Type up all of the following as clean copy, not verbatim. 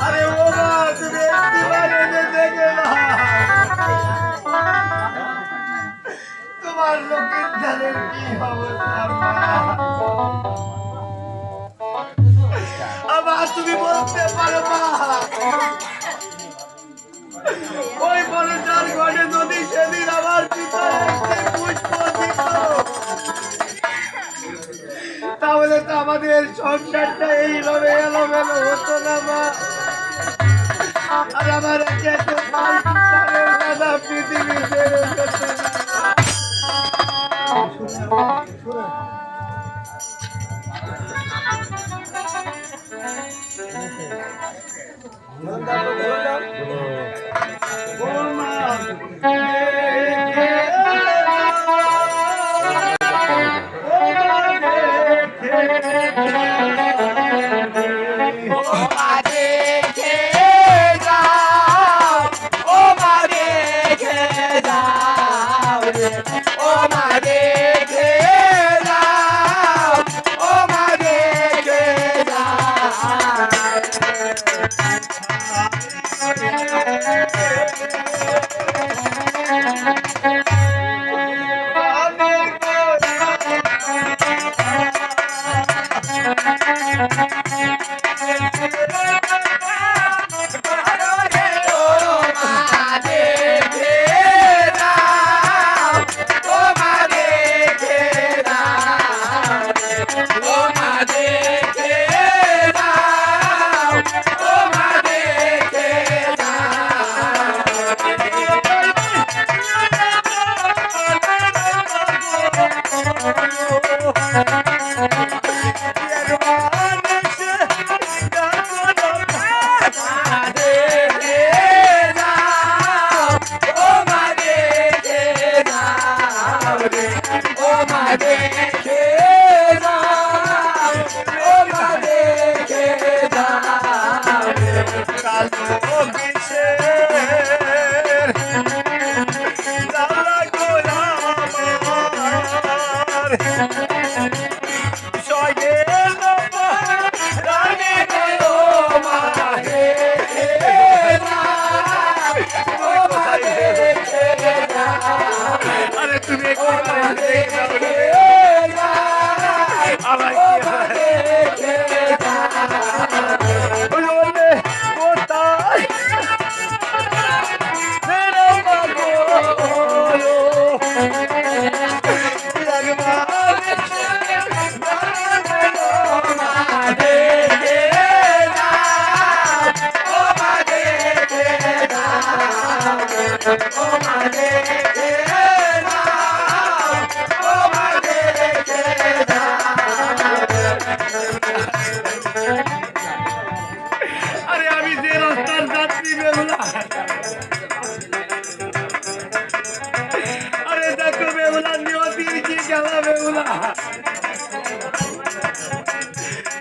আরে ও মা তুমি একবার এসে দেখে না তোমার লক্ষ্মীর কি অবস্থা মা আবার তুমি বলতে পারো মা ওই বলে যার ঘরে যদি সেদিন আমার পিতা পুষ্প দিত তাহলে তো আমাদের সংসারটা এইভাবে এলোমেলো হতো না মা আর আমার পৃথিবী ছেড়ে যেত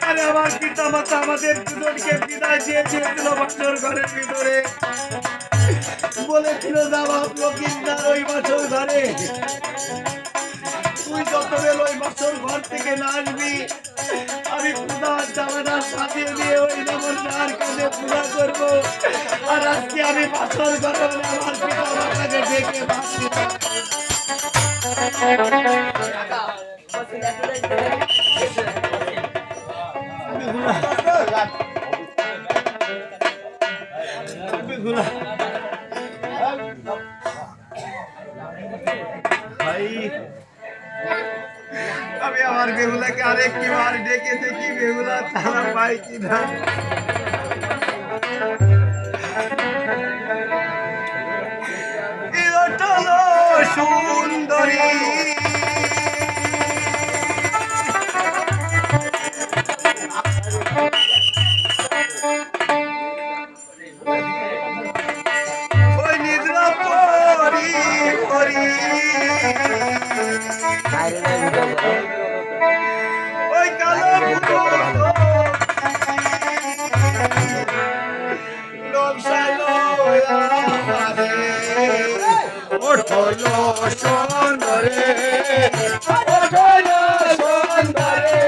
আরে আমার পিতা মাতা আমাদের দুজনকে বিদায় দিয়ে দিয়েছিল বাসর ঘরের ভিতরে বলেছিল যাওয়া লক্ষ্মীদার ওই বাসর ঘরে তুই যত বেল ওই বাসর ঘর থেকে না আসবি আমি পূজার জামাটা সাজিয়ে দিয়ে ওই নমস্কার কাজে পূজা করবো আর আজকে আমি বাসর ঘরে আমার পিতা মাতাকে ডেকে বাসি আমি আমার বেহুলাকে আরেকটি বার ডেকে দেখি বেহুলা তারা পাই কিনা সুন্দরী ওই নিদ্রা পরি পরি ওই কালো ওঠলো সুন্দরে ওঠলো সুন্দরে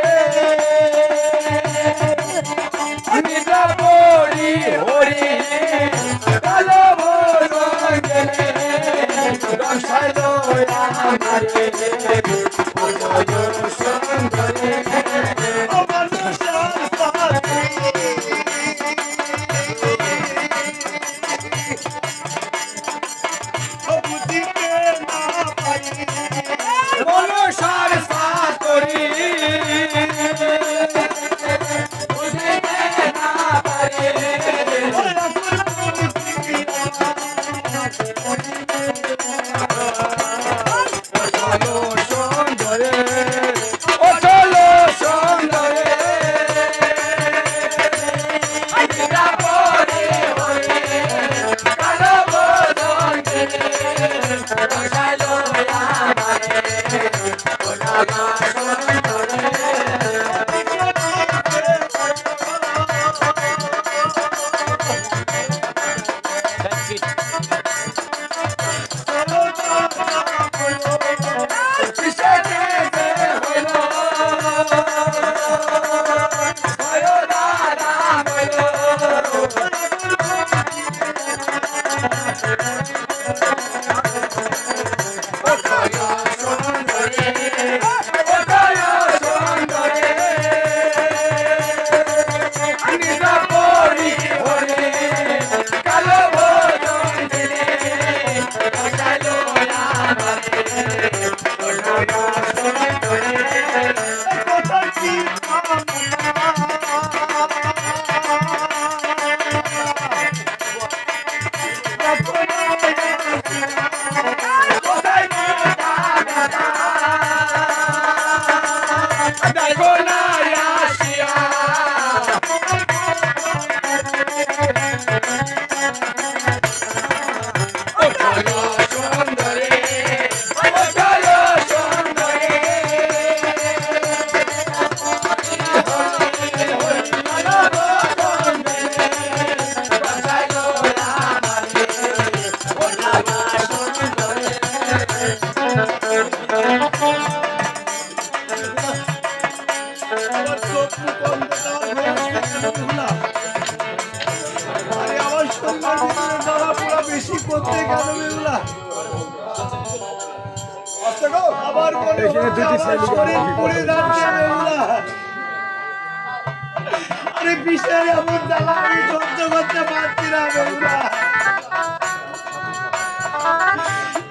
আরে বিষের এমন জ্বালা আমি সহ্য করতে পারছি না বেহুলা।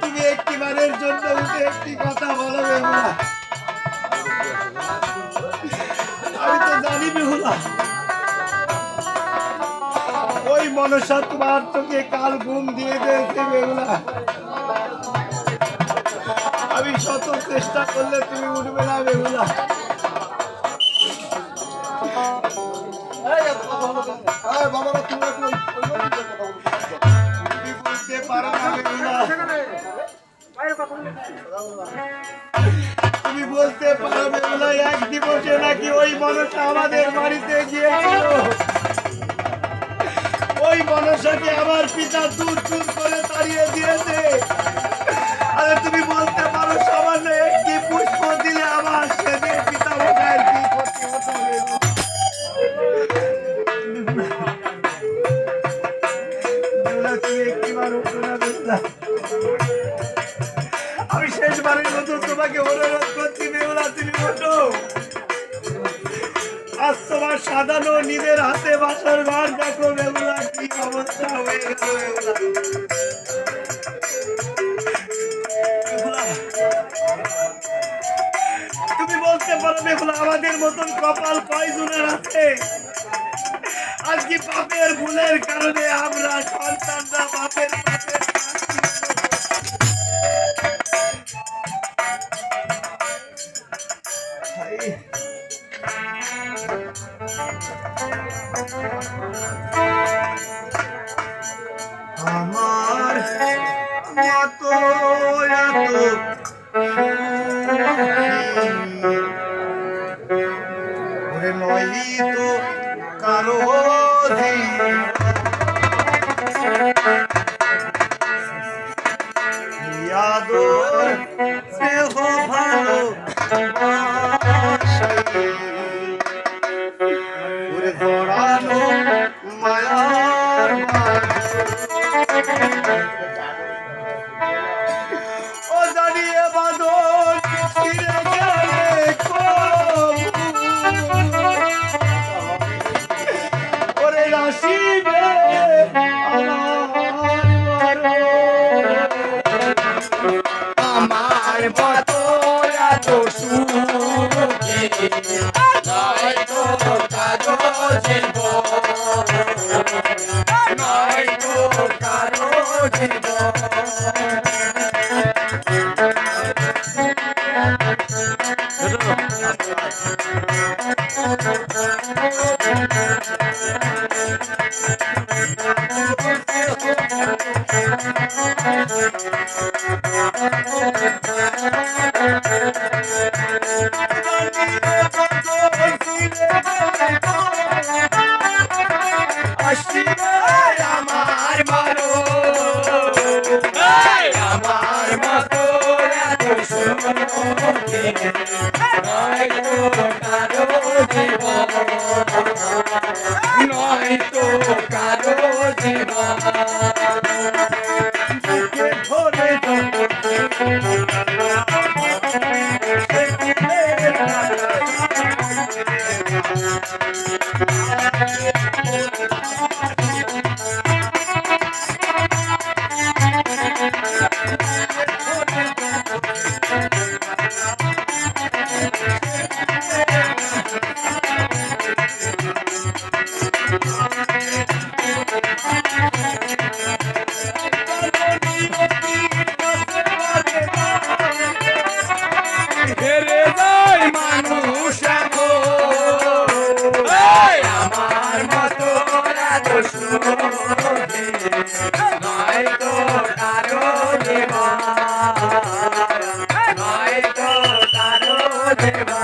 তুমি একটিবারের জন্য উঠে একটি কথা বলো বেহুলা। আমি তো জানি বেহুলা ওই মনসা তোমার চোখে কাল ঘুম দিয়ে দিয়েছে বেহুলা। আমি শত চেষ্টা করলে তুমি উঠবে না বেহুলা। তুমি বলতে পারো বেহুলা এক দিবসে নাকি ওই মনসা আমাদের বাড়িতে গিয়েছিল। ওই মনসাকে আমার পিতা দূর দূর করে তাড়িয়ে দিয়েছে। আরে তুমি বলতে পারো সামান্য একটি পুষ্প দিলে আমার সেদিন পিতা মশাইয়ের কি ক্ষতি হতো। তুমি একটিবার উঠো না বেহুলা। আমি শেষবারের মতো তোমাকে অনুরোধ করছি বেহুলা তুমি ওঠো। আজ তোমার সাজানো নিজের হাতে বাসর ঘর দেখো বেহুলা কি অবস্থা হয়ে গেল বেহুলা। তুমি বলতে পারো বেহুলা আমাদের মতন কপাল কয়জনের আছে। আজকে পাপের ভুলের কারণে আমরা সন্তানরা বাপের আমার মতো নয় তো কারো ভালো জড়ানো মায়ার ও জানিয়ে বাদল ফিরে গেল সুখী নয় তো কারো জীবন নয় তো কারো জীবন আমার মারো আমার মতো এত সুখী নয় তো কারো জীবন নয় তো কারো জীবন বুকে ধরে হেরে যায় মানুষ আমার মতো এত সুখী নয় তো কারো জীবন নয় তো কারো জীবন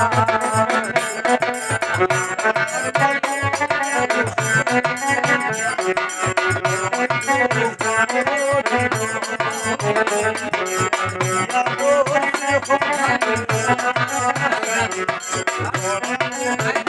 Thank you.